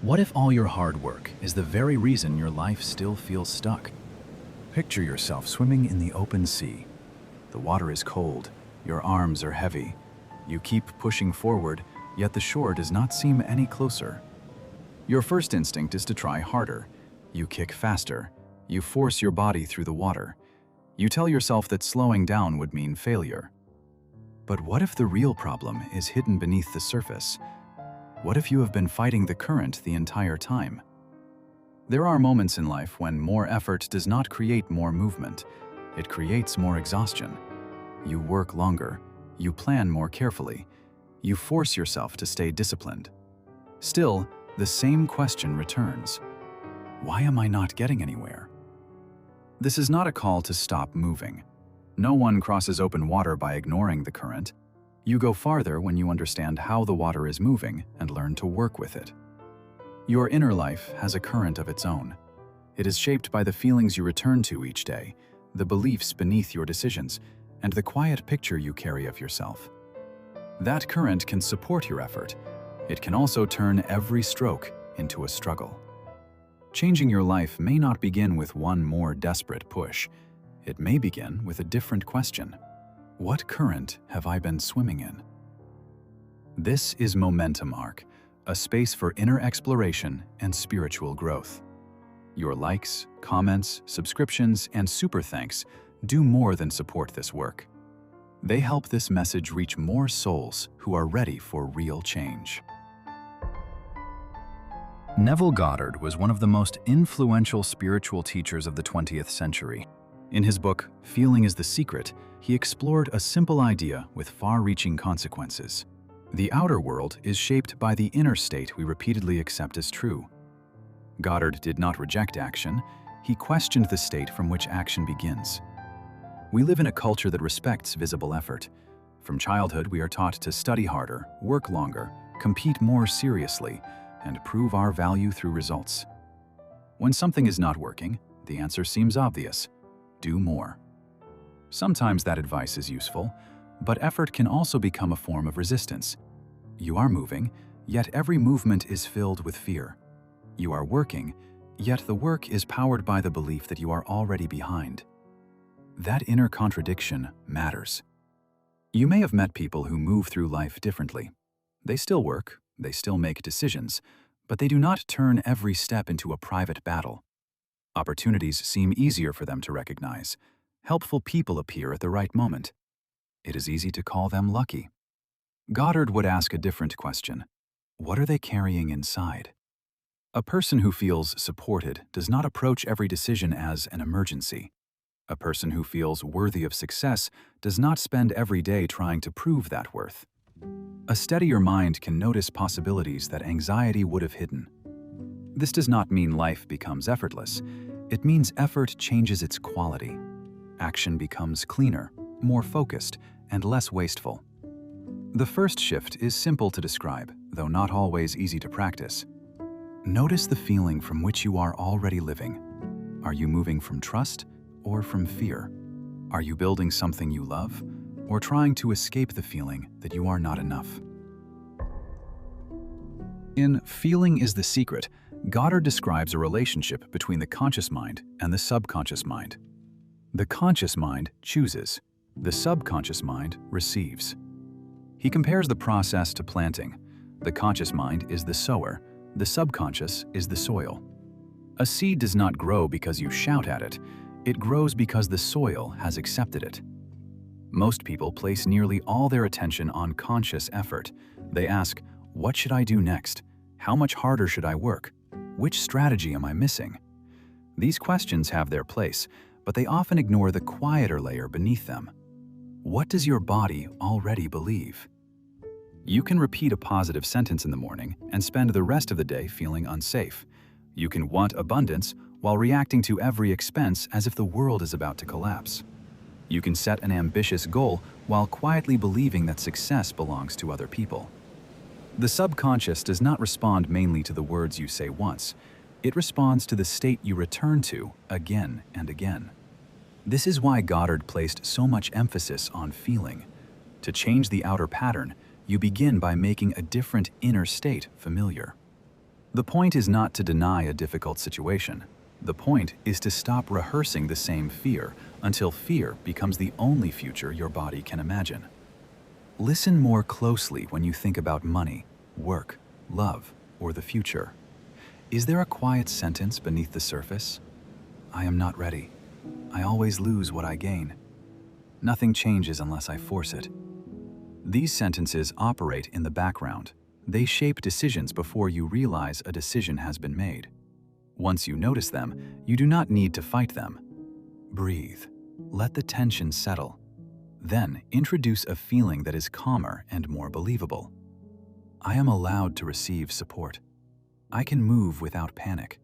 What if all your hard work is the very reason your life still feels stuck? Picture yourself swimming in the open sea. The water is cold, your arms are heavy. You keep pushing forward, yet the shore does not seem any closer. Your first instinct is to try harder. You kick faster. You force your body through the water. You tell yourself that slowing down would mean failure. But what if the real problem is hidden beneath the surface? What if you have been fighting the current the entire time? There are moments in life when more effort does not create more movement. It creates more exhaustion. You work longer. You plan more carefully. You force yourself to stay disciplined. Still, the same question returns. Why am I not getting anywhere? This is not a call to stop moving. No one crosses open water by ignoring the current. You go farther when you understand how the water is moving and learn to work with it. Your inner life has a current of its own. It is shaped by the feelings you return to each day, the beliefs beneath your decisions, and the quiet picture you carry of yourself. That current can support your effort. It can also turn every stroke into a struggle. Changing your life may not begin with one more desperate push. It may begin with a different question. What current have I been swimming in? This is Momentum Arc, a space for inner exploration and spiritual growth. Your likes, comments, subscriptions, and super thanks do more than support this work. They help this message reach more souls who are ready for real change. Neville Goddard was one of the most influential spiritual teachers of the 20th century. In his book, Feeling is the Secret, he explored a simple idea with far-reaching consequences. The outer world is shaped by the inner state we repeatedly accept as true. Goddard did not reject action, he questioned the state from which action begins. We live in a culture that respects visible effort. From childhood, we are taught to study harder, work longer, compete more seriously, and prove our value through results. When something is not working, the answer seems obvious. Do more. Sometimes that advice is useful, but effort can also become a form of resistance. You are moving, yet every movement is filled with fear. You are working, yet the work is powered by the belief that you are already behind. That inner contradiction matters. You may have met people who move through life differently. They still work, they still make decisions, but they do not turn every step into a private battle. Opportunities seem easier for them to recognize. Helpful people appear at the right moment. It is easy to call them lucky. Goddard would ask a different question. What are they carrying inside? A person who feels supported does not approach every decision as an emergency. A person who feels worthy of success does not spend every day trying to prove that worth. A steadier mind can notice possibilities that anxiety would have hidden. This does not mean life becomes effortless. It means effort changes its quality. Action becomes cleaner, more focused, and less wasteful. The first shift is simple to describe, though not always easy to practice. Notice the feeling from which you are already living. Are you moving from trust or from fear? Are you building something you love or trying to escape the feeling that you are not enough? In Feeling is the Secret, Goddard describes a relationship between the conscious mind and the subconscious mind. The conscious mind chooses. The subconscious mind receives. He compares the process to planting. The conscious mind is the sower. The subconscious is the soil. A seed does not grow because you shout at it. It grows because the soil has accepted it. Most people place nearly all their attention on conscious effort. They ask, what should I do next? How much harder should I work? Which strategy am I missing? These questions have their place, but they often ignore the quieter layer beneath them. What does your body already believe? You can repeat a positive sentence in the morning and spend the rest of the day feeling unsafe. You can want abundance while reacting to every expense as if the world is about to collapse. You can set an ambitious goal while quietly believing that success belongs to other people. The subconscious does not respond mainly to the words you say once. It responds to the state you return to again and again. This is why Goddard placed so much emphasis on feeling. To change the outer pattern, you begin by making a different inner state familiar. The point is not to deny a difficult situation. The point is to stop rehearsing the same fear until fear becomes the only future your body can imagine. Listen more closely when you think about money, work, love, or the future. Is there a quiet sentence beneath the surface? I am not ready. I always lose what I gain. Nothing changes unless I force it. These sentences operate in the background. They shape decisions before you realize a decision has been made. Once you notice them, you do not need to fight them. Breathe. Let the tension settle. Then introduce a feeling that is calmer and more believable. I am allowed to receive support. I can move without panic.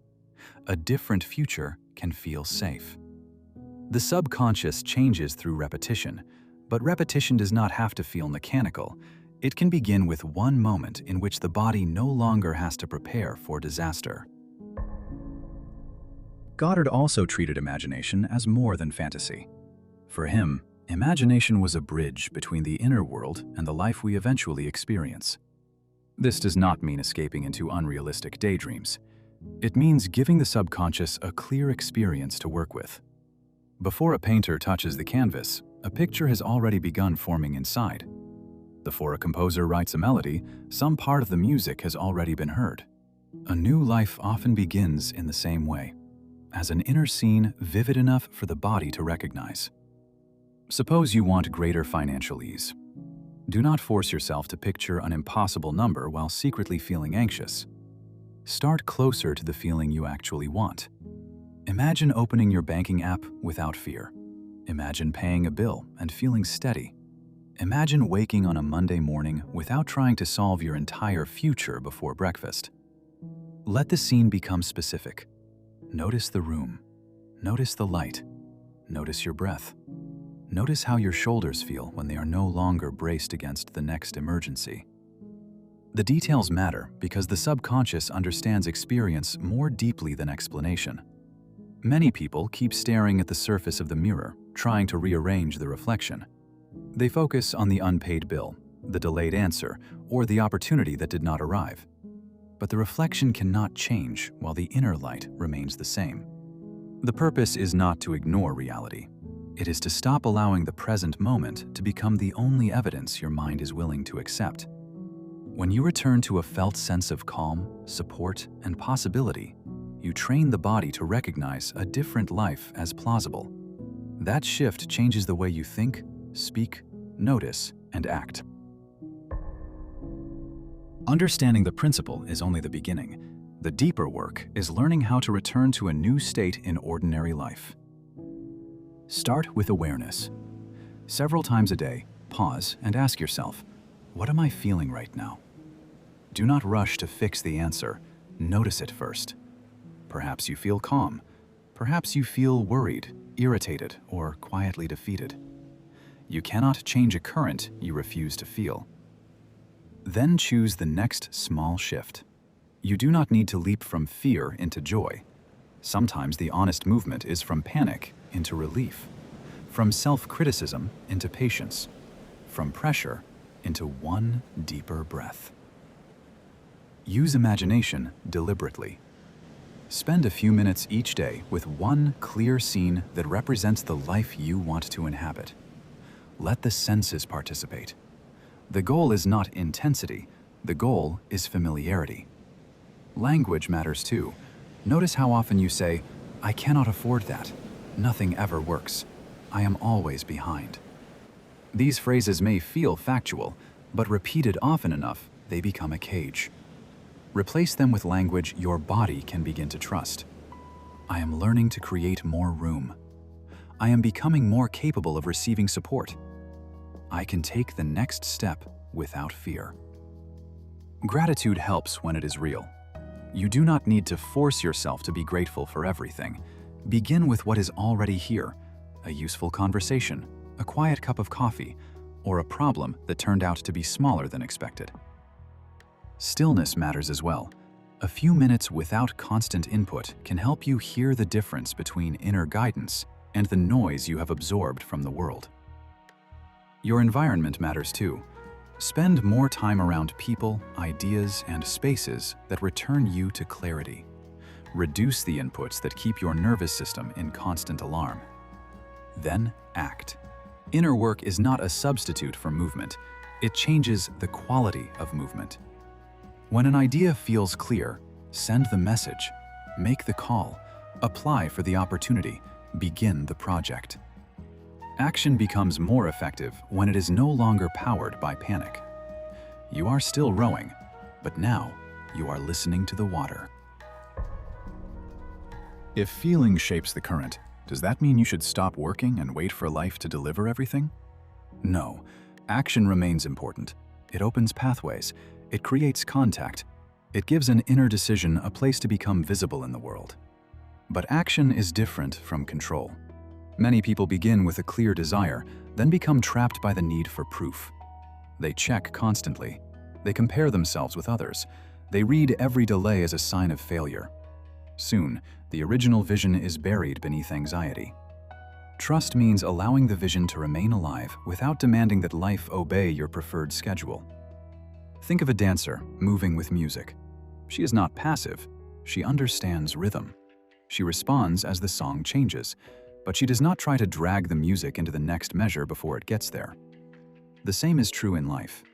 A different future can feel safe. The subconscious changes through repetition, but repetition does not have to feel mechanical. It can begin with one moment in which the body no longer has to prepare for disaster. Goddard also treated imagination as more than fantasy. For him, imagination was a bridge between the inner world and the life we eventually experience. This does not mean escaping into unrealistic daydreams. It means giving the subconscious a clear experience to work with. Before a painter touches the canvas, a picture has already begun forming inside. Before a composer writes a melody, some part of the music has already been heard. A new life often begins in the same way, as an inner scene vivid enough for the body to recognize. Suppose you want greater financial ease. Do not force yourself to picture an impossible number while secretly feeling anxious. Start closer to the feeling you actually want. Imagine opening your banking app without fear. Imagine paying a bill and feeling steady. Imagine waking on a Monday morning without trying to solve your entire future before breakfast. Let the scene become specific. Notice the room. Notice the light. Notice your breath. Notice how your shoulders feel when they are no longer braced against the next emergency. The details matter because the subconscious understands experience more deeply than explanation. Many people keep staring at the surface of the mirror, trying to rearrange the reflection. They focus on the unpaid bill, the delayed answer, or the opportunity that did not arrive. But the reflection cannot change while the inner light remains the same. The purpose is not to ignore reality. It is to stop allowing the present moment to become the only evidence your mind is willing to accept. When you return to a felt sense of calm, support, and possibility, you train the body to recognize a different life as plausible. That shift changes the way you think, speak, notice, and act. Understanding the principle is only the beginning. The deeper work is learning how to return to a new state in ordinary life. Start with awareness. Several times a day, pause and ask yourself, what am I feeling right now? Do not rush to fix the answer. Notice it first. Perhaps you feel calm. Perhaps you feel worried, irritated, or quietly defeated. You cannot change a current you refuse to feel. Then choose the next small shift. You do not need to leap from fear into joy. Sometimes the honest movement is from panic into relief, from self-criticism into patience, from pressure into one deeper breath. Use imagination deliberately. Spend a few minutes each day with one clear scene that represents the life you want to inhabit. Let the senses participate. The goal is not intensity, the goal is familiarity. Language matters too. Notice how often you say, I cannot afford that. Nothing ever works. I am always behind. These phrases may feel factual, but repeated often enough, they become a cage. Replace them with language your body can begin to trust. I am learning to create more room. I am becoming more capable of receiving support. I can take the next step without fear. Gratitude helps when it is real. You do not need to force yourself to be grateful for everything. Begin with what is already here, a useful conversation, a quiet cup of coffee, or a problem that turned out to be smaller than expected. Stillness matters as well. A few minutes without constant input can help you hear the difference between inner guidance and the noise you have absorbed from the world. Your environment matters too. Spend more time around people, ideas, and spaces that return you to clarity. Reduce the inputs that keep your nervous system in constant alarm. Then act. Inner work is not a substitute for movement. It changes the quality of movement. When an idea feels clear, send the message, make the call, apply for the opportunity, begin the project. Action becomes more effective when it is no longer powered by panic. You are still rowing, but now you are listening to the water. If feeling shapes the current, does that mean you should stop working and wait for life to deliver everything? No, action remains important. It opens pathways, it creates contact, it gives an inner decision a place to become visible in the world. But action is different from control. Many people begin with a clear desire, then become trapped by the need for proof. They check constantly. They compare themselves with others. They read every delay as a sign of failure. Soon, the original vision is buried beneath anxiety. Trust means allowing the vision to remain alive without demanding that life obey your preferred schedule. Think of a dancer moving with music. She is not passive. She understands rhythm. She responds as the song changes, but she does not try to drag the music into the next measure before it gets there. The same is true in life.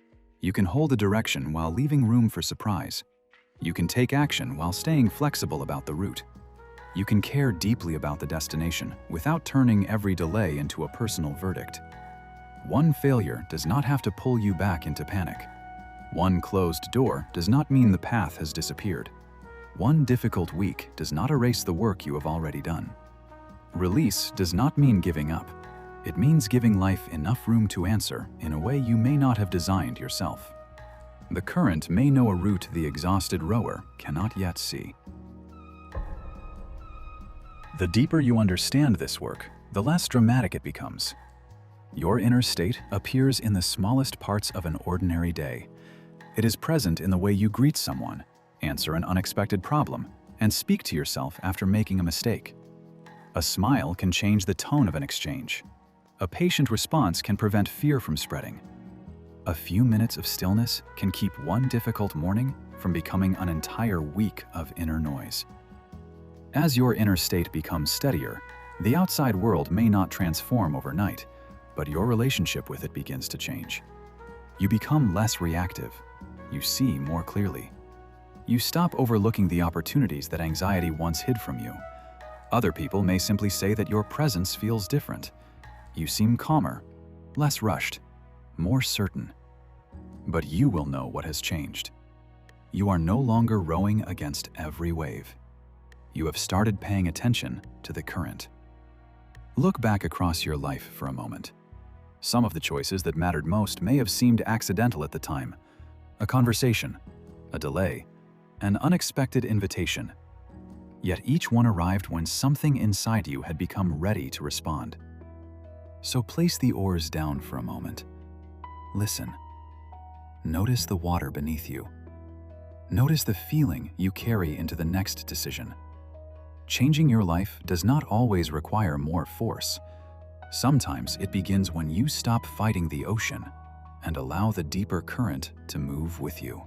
You can hold a direction while leaving room for surprise. You can take action while staying flexible about the route. You can care deeply about the destination without turning every delay into a personal verdict. One failure does not have to pull you back into panic. One closed door does not mean the path has disappeared. One difficult week does not erase the work you have already done. Release does not mean giving up. It means giving life enough room to answer in a way you may not have designed yourself. The current may know a route the exhausted rower cannot yet see. The deeper you understand this work, the less dramatic it becomes. Your inner state appears in the smallest parts of an ordinary day. It is present in the way you greet someone, answer an unexpected problem, and speak to yourself after making a mistake. A smile can change the tone of an exchange. A patient response can prevent fear from spreading. A few minutes of stillness can keep one difficult morning from becoming an entire week of inner noise. As your inner state becomes steadier, the outside world may not transform overnight, but your relationship with it begins to change. You become less reactive. You see more clearly. You stop overlooking the opportunities that anxiety once hid from you. Other people may simply say that your presence feels different. You seem calmer, less rushed, more certain. But you will know what has changed. You are no longer rowing against every wave. You have started paying attention to the current. Look back across your life for a moment. Some of the choices that mattered most may have seemed accidental at the time. A conversation, a delay, an unexpected invitation. Yet each one arrived when something inside you had become ready to respond. So place the oars down for a moment. Listen. Notice the water beneath you. Notice the feeling you carry into the next decision. Changing your life does not always require more force. Sometimes it begins when you stop fighting the ocean and allow the deeper current to move with you.